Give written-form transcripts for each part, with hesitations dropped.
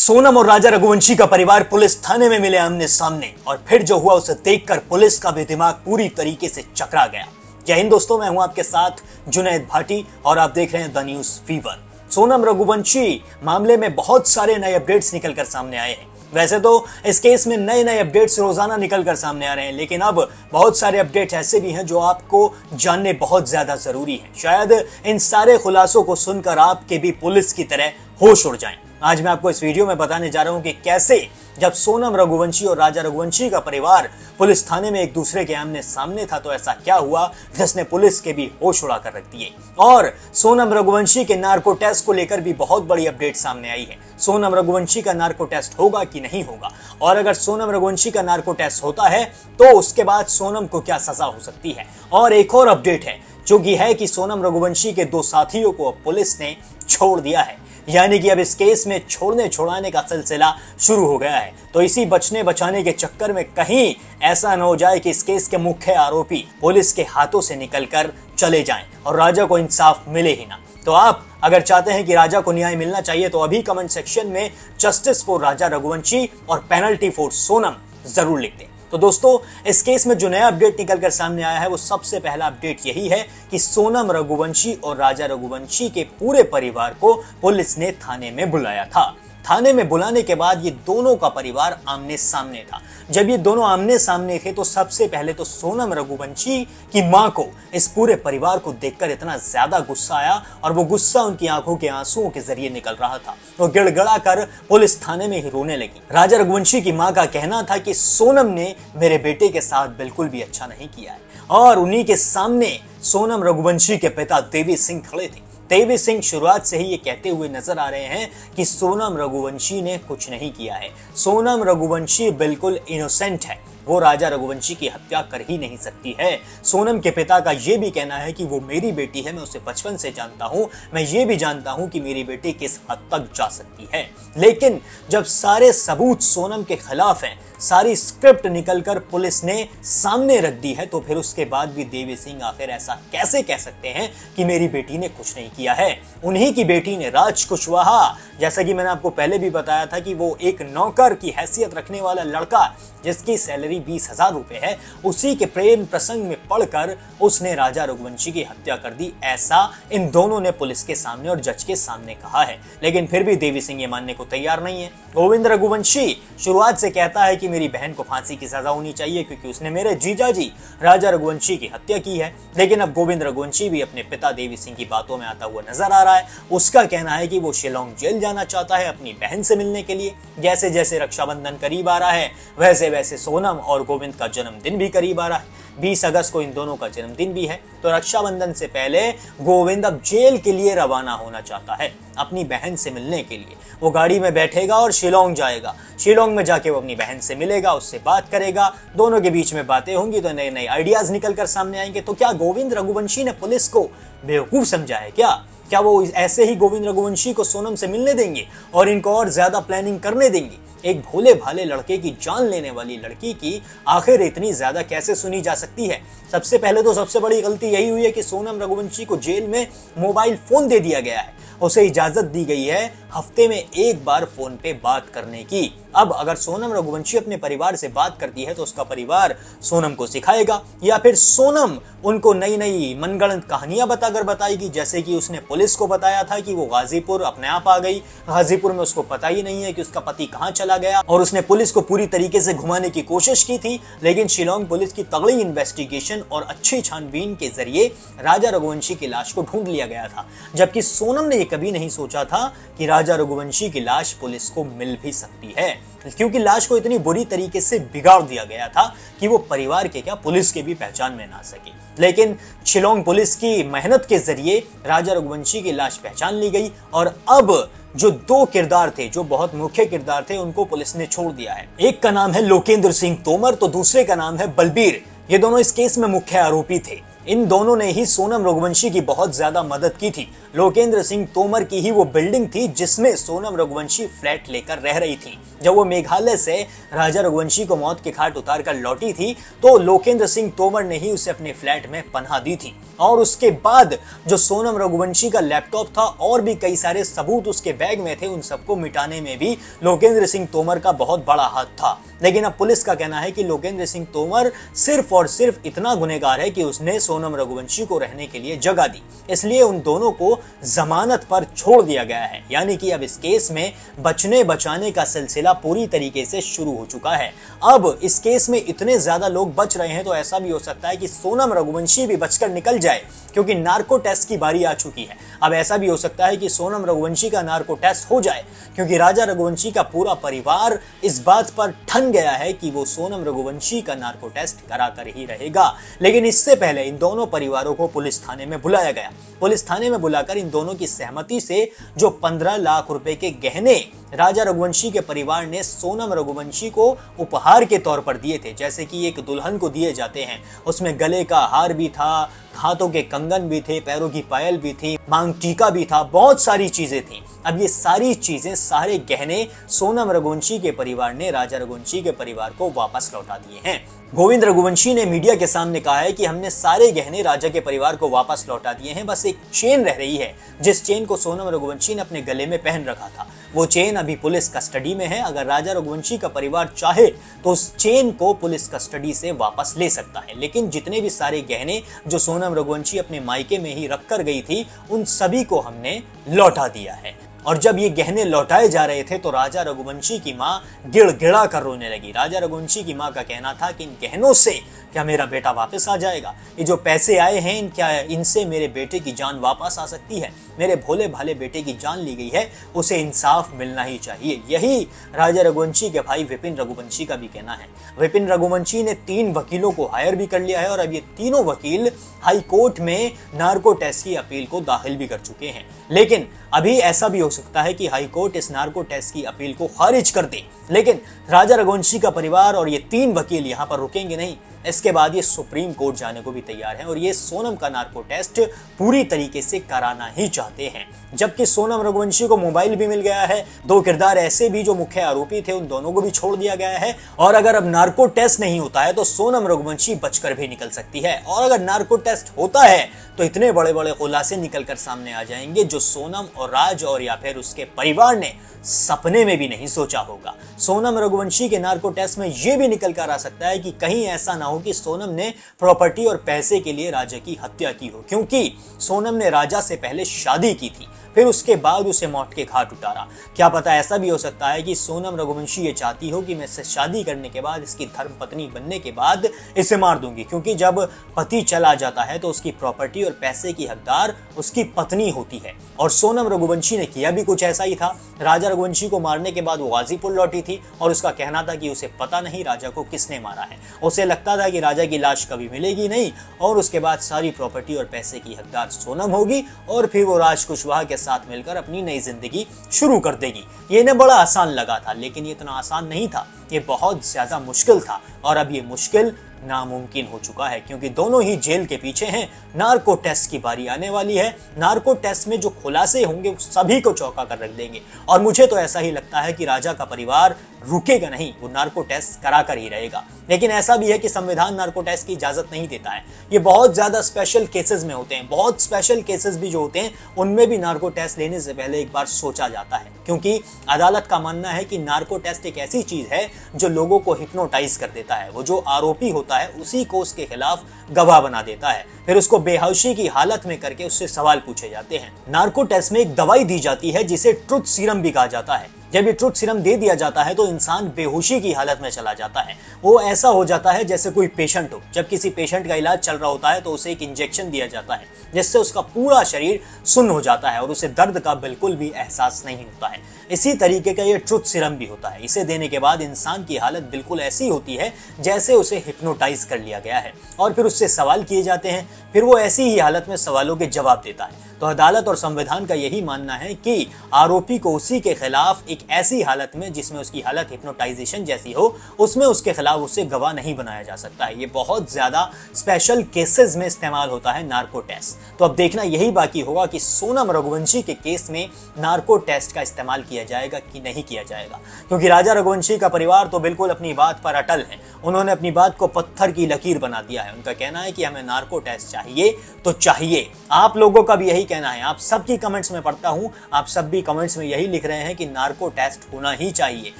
सोनम और राजा रघुवंशी का परिवार पुलिस थाने में मिले आमने सामने और फिर जो हुआ उसे देखकर पुलिस का भी दिमाग पूरी तरीके से चकरा गया। जय हिंद दोस्तों, मैं हूं आपके साथ जुनैद भाटी और आप देख रहे हैं the news fever. Sonam Raghuvanshi मामले में बहुत सारे नए अपडेट्स निकलकर सामने आए हैं। वैसे तो इस केस में नए नए अपडेट्स रोजाना निकलकर सामने आ रहे हैं, लेकिन अब बहुत सारे अपडेट्स ऐसे भी हैं जो आपको जानने बहुत ज्यादा जरूरी हैं। शायद इन सारे खुलासों को सुनकर आपके भी पुलिस की तरह होश उड़ जाएं। आज मैं आपको इस वीडियो में बताने जा रहा हूं कि कैसे जब सोनम रघुवंशी और राजा रघुवंशी का परिवार पुलिस थाने में एक दूसरे के आमने सामने था तो ऐसा क्या हुआ जिसने पुलिस के भी होश उड़ा कर रख दिए। और सोनम रघुवंशी के नार्को टेस्ट को लेकर भी बहुत बड़ी अपडेट सामने आई है। सोनम रघुवंशी का नार्को टेस्ट होगा कि नहीं होगा, और अगर सोनम रघुवंशी का नार्को टेस्ट होता है तो उसके बाद सोनम को क्या सजा हो सकती है। और एक और अपडेट है जो कि है कि सोनम रघुवंशी के दो साथियों को अब पुलिस ने छोड़ दिया है, यानी कि अब इस केस में छोड़ने छुड़ाने का सिलसिला शुरू हो गया है। तो इसी बचने बचाने के चक्कर में कहीं ऐसा न हो जाए कि इस केस के मुख्य आरोपी पुलिस के हाथों से निकलकर चले जाएं और राजा को इंसाफ मिले ही ना। तो आप अगर चाहते हैं कि राजा को न्याय मिलना चाहिए तो अभी कमेंट सेक्शन में जस्टिस फॉर राजा रघुवंशी और पेनल्टी फॉर सोनम जरूर लिख दें। तो दोस्तों, इस केस में जो नया अपडेट निकलकर सामने आया है वो सबसे पहला अपडेट यही है कि सोनम रघुवंशी और राजा रघुवंशी के पूरे परिवार को पुलिस ने थाने में बुलाया था। थाने में बुलाने के बाद ये दोनों का परिवार आमने सामने था। जब ये दोनों आमने सामने थे तो सबसे पहले तो सोनम रघुवंशी की मां को इस पूरे परिवार को देखकर इतना ज्यादा गुस्सा आया और वो गुस्सा उनकी आंखों के आंसुओं के जरिए निकल रहा था। वो गिड़गिड़ा कर पुलिस थाने में ही रोने लगी। राजा रघुवंशी की मां का कहना था कि सोनम ने मेरे बेटे के साथ बिल्कुल भी अच्छा नहीं किया है, और उन्हीं के सामने सोनम रघुवंशी के पिता देवी सिंह खड़े थे। देवी सिंह शुरुआत से ही ये कहते हुए नजर आ रहे हैं कि सोनम रघुवंशी ने कुछ नहीं किया है, सोनम रघुवंशी बिल्कुल इनोसेंट है, वो राजा रघुवंशी की हत्या कर ही नहीं सकती है। सोनम के पिता का ये भी कहना है कि वो मेरी बेटी है, मैं उसे बचपन से जानता हूं, मैं ये भी जानता हूं कि मेरी बेटी किस हद तक जा सकती है। लेकिन जब सारे सबूत सोनम के खिलाफ हैं, सारी स्क्रिप्ट निकलकर पुलिस ने सामने रख दी है, तो फिर उसके बाद भी देवी सिंह आखिर ऐसा कैसे कह सकते हैं कि मेरी बेटी ने कुछ नहीं किया है। उन्हीं की बेटी ने, राज कुशवाहा, जैसा कि मैंने आपको पहले भी बताया था कि वो एक नौकर की हैसियत रखने वाला लड़का जिसकी सैलरी 20,000 रुपए है, उसी के प्रेम प्रसंग में पड़कर उसने राजा रघुवंशी की हत्या कर दी, ऐसा इन दोनों ने पुलिस के सामने और जज के सामने कहा है। लेकिन फिर भी देवी सिंह ये मानने को तैयार नहीं है। गोविंद रघुवंशी शुरुआत से कहता है कि मेरी बहन को फांसी की सजा होनी चाहिए क्योंकि उसने मेरे जीजाजी राजा रघुवंशी की हत्या की है। लेकिन अब गोविंद रघुवंशी भी अपने पिता देवी सिंह की बातों में आता हुआ नजर आ रहा है। उसका कहना है कि वो शिलोंग जेल जाना चाहता है अपनी बहन से मिलने के लिए। जैसे जैसे रक्षाबंधन करीब आ रहा है वैसे वैसे सोनम और गोविंद का जन्मदिन भी करीब आ रहा है। 20 अगस्त को इन दोनों का जन्मदिन भी है, तो रक्षाबंधन से पहले गोविंद अब जेल के लिए रवाना होना चाहता है अपनी बहन से मिलने के लिए। वो गाड़ी में बैठेगा और शिलोंग जाएगा। शिलोंग में जाके वो अपनी बहन से मिलेगा, उससे बात करेगा, दोनों के बीच में बातें होंगी तो नए नए आइडियाज निकल कर सामने आएंगे। तो क्या गोविंद रघुवंशी ने पुलिस को बेवकूफ समझा है क्या वो ऐसे ही गोविंद रघुवंशी को सोनम से मिलने देंगे और इनको और ज्यादा प्लानिंग करने देंगे? एक भोले भाले लड़के की जान लेने वाली लड़की की आखिर इतनी ज्यादा कैसे सुनी जा सकती है? सबसे पहले तो सबसे बड़ी गलती यही हुई है कि सोनम रघुवंशी को जेल में मोबाइल फोन दे दिया गया है। उसे इजाजत दी गई है हफ्ते में एक बार फोन पे बात करने की। अब अगर सोनम रघुवंशी अपने परिवार से बात करती है तो उसका परिवार सोनम को सिखाएगा, या फिर सोनम उनको नई नई मनगढ़ंत कहानियां बताकर बताएगी, जैसे कि उसने पुलिस को बताया था कि वो गाजीपुर अपने आप आ गई। गाजीपुर में उसको पता ही नहीं है कि उसका पति कहां चला गया, और उसने पुलिस को पूरी तरीके से घुमाने की कोशिश की थी। लेकिन शिलोंग पुलिस की तगड़ी इन्वेस्टिगेशन और अच्छी छानबीन के जरिए राजा रघुवंशी की लाश को ढूंढ लिया गया था, जबकि सोनम ने कभी नहीं सोचा था कि राजा रघुवंशी की लाश पुलिस को मिल भी सकती है, क्योंकि लाश को इतनी बुरी तरीके से बिगाड़ दिया गया था कि वो परिवार के क्या पुलिस के भी पहचान में ना सकी। लेकिन शिलोंग पुलिस की मेहनत के जरिए राजा रघुवंशी की लाश पहचान ली गई, और अब जो दो किरदार थे, जो बहुत मुख्य किरदार थे, उनको पुलिस ने छोड़ दिया है। एक का नाम है लोकेंद्र सिंह तोमर तो दूसरे का नाम है बलबीर। ये दोनों इस केस में मुख्य आरोपी थे। इन दोनों ने ही सोनम रघुवंशी की बहुत ज्यादा मदद की थी। लोकेंद्र सिंह तोमर की ही वो बिल्डिंग थी जिसमें सोनम रघुवंशी फ्लैट लेकर रह रही थी। जब वो मेघालय से राजा रघुवंशी को मौत के घाट उतार कर लौटी थी तो लोकेंद्र सिंह तोमर ने ही उसे अपने फ्लैट में पनाह दी थी। और उसके बाद जो सोनम रघुवंशी का लैपटॉप था और भी कई सारे सबूत उसके बैग में थे, उन सबको मिटाने में भी लोकेंद्र सिंह तोमर का बहुत बड़ा हाथ था। लेकिन अब पुलिस का कहना है कि लोकेंद्र सिंह तोमर सिर्फ और सिर्फ इतना गुनहगार है कि उसने सोनम रघुवंशी को रहने के लिए जगह दी, इसलिए उन दोनों को जमानत पर छोड़ दिया गया है। यानी कि अब इस केस में बचने बचाने का सिलसिला पूरी तरीके से शुरू हो चुका है। अब इस केस में इतने ज्यादा लोग बच रहे हैं तो ऐसा भी हो सकता है कि सोनम रघुवंशी भी बचकर निकल जाए, क्योंकि नार्को टेस्ट की बारी आ चुकी है। अब ऐसा भी हो सकता है कि सोनम रघुवंशी का नार्को टेस्ट हो जाए, क्योंकि राजा रघुवंशी का पूरा परिवार इस बात पर ठन गया है कि वो सोनम रघुवंशी का नार्को टेस्ट करा कर ही रहेगा। लेकिन इससे पहले इन दोनों परिवारों को पुलिस थाने में बुलाया गया। पुलिस थाने में बुलाकर इन दोनों की सहमति से जो 15 लाख रुपए के गहने राजा रघुवंशी के परिवार ने सोनम रघुवंशी को उपहार के तौर पर दिए थे, जैसे कि एक दुल्हन को दिए जाते हैं, उसमें गले का हार भी था, हाथों के कंगन भी थे, पैरों की पायल भी थी, मांग टीका भी था, बहुत सारी चीजें थी। अब ये सारी चीजें, सारे गहने सोनम रघुवंशी के परिवार ने राजा रघुवंशी के परिवार को वापस लौटा दिए हैं। गोविंद रघुवंशी ने मीडिया के सामने कहा है कि हमने सारे गहने राजा के परिवार को वापस लौटा दिए हैं, बस एक चेन रह रही है जिस चेन को सोनम रघुवंशी ने अपने गले में पहन रखा था। वो चेन अभी पुलिस कस्टडी में है। अगर राजा रघुवंशी का परिवार चाहे तो उस चेन को पुलिस कस्टडी से वापस ले सकता है, लेकिन जितने भी सारे गहने जो सोनम रघुवंशी अपने मायके में ही रख कर गई थी उन सभी को हमने लौटा दिया है। और जब ये गहने लौटाए जा रहे थे तो राजा रघुवंशी की मां गिड़गिड़ा कर रोने लगी। राजा रघुवंशी की मां का कहना था कि इन गहनों से क्या मेरा बेटा वापस आ जाएगा? ये जो पैसे आए हैं क्या इनसे मेरे बेटे की जान वापस आ सकती है? मेरे भोले भाले बेटे की जान ली गई है, उसे इंसाफ मिलना ही चाहिए। यही राजा रघुवंशी के भाई विपिन रघुवंशी का भी कहना है। विपिन रघुवंशी ने 3 वकीलों को हायर भी कर लिया है और अब ये तीनों वकील हाई कोर्ट में नार्को टेस्ट की अपील को दाखिल भी कर चुके हैं। लेकिन अभी ऐसा भी हो सकता है कि हाई कोर्ट इस नार्को टेस्ट की अपील को खारिज कर दे, लेकिन राजा रघुवंशी का परिवार और ये 3 वकील यहाँ पर रुकेंगे नहीं। इसके बाद ये सुप्रीम कोर्ट जाने को भी तैयार हैं और ये सोनम का नार्को टेस्ट पूरी तरीके से कराना ही चाहते हैं। जबकि सोनम रघुवंशी को मोबाइल भी मिल गया है, 2 किरदार ऐसे भी जो मुख्य आरोपी थे उन दोनों को भी छोड़ दिया गया है। और अगर अब नार्को टेस्ट नहीं होता है तो सोनम रघुवंशी बचकर भी निकल सकती है, और अगर नार्को टेस्ट होता है तो इतने बड़े बड़े खुलासे निकलकर सामने आ जाएंगे जो सोनम और राज और या फिर उसके परिवार ने सपने में भी नहीं सोचा होगा। सोनम रघुवंशी के नार्को टेस्ट में यह भी निकल कर आ सकता है कि कहीं ऐसा ना हो कि सोनम ने प्रॉपर्टी और पैसे के लिए राजा की हत्या की हो, क्योंकि सोनम ने राजा से पहले शादी की थी, फिर उसके बाद उसे मौत के घाट उतारा। क्या पता ऐसा भी हो सकता है कि सोनम रघुवंशी ये चाहती हो कि मैं इससे शादी करने के बाद, इसकी धर्मपत्नी बनने के बाद इसे मार दूंगी, क्योंकि जब पति चला जाता है तो उसकी प्रॉपर्टी और पैसे की हकदार उसकी पत्नी होती है। और सोनम रघुवंशी ने किया भी कुछ ऐसा ही था। राजा रघुवंशी को मारने के बाद वो गाजीपुर लौटी थी और उसका कहना था कि उसे पता नहीं राजा को किसने मारा है। उसे लगता था कि राजा की लाश कभी मिलेगी नहीं और उसके बाद सारी प्रॉपर्टी और पैसे की हकदार सोनम होगी और फिर वो राज कुशवाहा के साथ मिलकर अपनी नई जिंदगी शुरू कर देगी। ये इन्हें बड़ा आसान लगा था, लेकिन ये इतना आसान नहीं था, ये बहुत ज्यादा मुश्किल था। और अब ये मुश्किल नामुमकिन हो चुका है, क्योंकि दोनों ही जेल के पीछे हैं। नार्को टेस्ट की बारी आने वाली है। नार्को टेस्ट में जो खुलासे होंगे वो सभी को चौंका कर रख देंगे। और मुझे तो ऐसा ही लगता है कि राजा का परिवार रुकेगा नहीं, वो नार्को टेस्ट करा कर ही रहेगा। लेकिन ऐसा भी है कि संविधान नार्को टेस्ट की इजाजत नहीं देता है। ये बहुत ज्यादा स्पेशल केसेस में होते हैं। बहुत स्पेशल केसेस भी जो होते हैं उनमें भी नार्को टेस्ट लेने से पहले एक बार सोचा जाता है, क्योंकि अदालत का मानना है कि नार्को टेस्ट एक ऐसी चीज है जो लोगों को हिप्नोटाइज कर देता है। वो जो आरोपी होता है उसी को उसके खिलाफ गवाह बना देता है, फिर उसको बेहोशी की हालत में करके उससे सवाल पूछे जाते हैं। नार्को टेस्ट में एक दवाई दी जाती है जिसे ट्रुथ सीरम भी कहा जाता है। जब ये ट्रुथ सीरम दे दिया जाता है तो इंसान बेहोशी की हालत में चला जाता है। वो ऐसा हो जाता है जैसे कोई पेशेंट हो। जब किसी पेशेंट का इलाज चल रहा होता है तो उसे एक इंजेक्शन दिया जाता है जिससे उसका पूरा शरीर सुन्न हो जाता है और उसे दर्द का बिल्कुल भी एहसास नहीं होता है। इसी तरीके का ये ट्रुथ सीरम भी होता है। इसे देने के बाद इंसान की हालत बिल्कुल ऐसी होती है जैसे उसे हिप्नोटाइज कर लिया गया है और फिर उससे सवाल किए जाते हैं, फिर वो ऐसी ही हालत में सवालों के जवाब देता है। तो अदालत और संविधान का यही मानना है कि आरोपी को उसी के खिलाफ एक ऐसी हालत में जिसमें उसकी हालत हिप्नोटाइजेशन जैसी हो, उसमें उसके खिलाफ उसे गवाह नहीं बनाया जा सकता है। ये बहुत ज्यादा स्पेशल केसेस में इस्तेमाल होता है नार्को टेस्ट। तो अब देखना यही बाकी होगा कि सोनम रघुवंशी के केस में नार्को टेस्ट का इस्तेमाल किया जाएगा कि नहीं किया जाएगा, क्योंकि राजा रघुवंशी का परिवार तो बिल्कुल अपनी बात पर अटल है। उन्होंने अपनी बात को पत्थर की लकीर बना दिया है। उनका कहना है कि हमें नार्को टेस्ट चाहिए तो चाहिए। आप लोगों का भी यही कहना है। आप सबकी कमेंट्स में पढ़ता हूं, आप सब भी कमेंट्स में यही लिख रहे हैं कि नार्को टेस्ट होना ही चाहिए,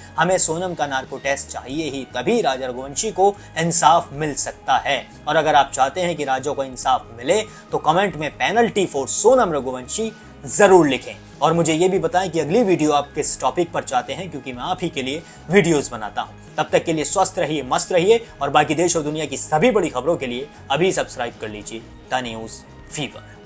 हमें सोनम का नार्को टेस्ट चाहिए ही, तभी राजा रघुवंशी को इंसाफ मिल सकता है। और अगर आप चाहते हैं कि राजा को इंसाफ मिले तो कमेंट में पेनल्टी फॉर सोनम रघुवंशी जरूर लिखें। और मुझे ये भी बताएं कि अगली वीडियो आप किस टॉपिक पर चाहते हैं, क्योंकि मैं आप ही के लिए वीडियोस बनाता हूं। तब तक के लिए स्वस्थ रहिए, मस्त रहिए, और बाकी देश और दुनिया की सभी बड़ी खबरों के लिए अभी सब्सक्राइब कर लीजिए द न्यूज़ फीवर।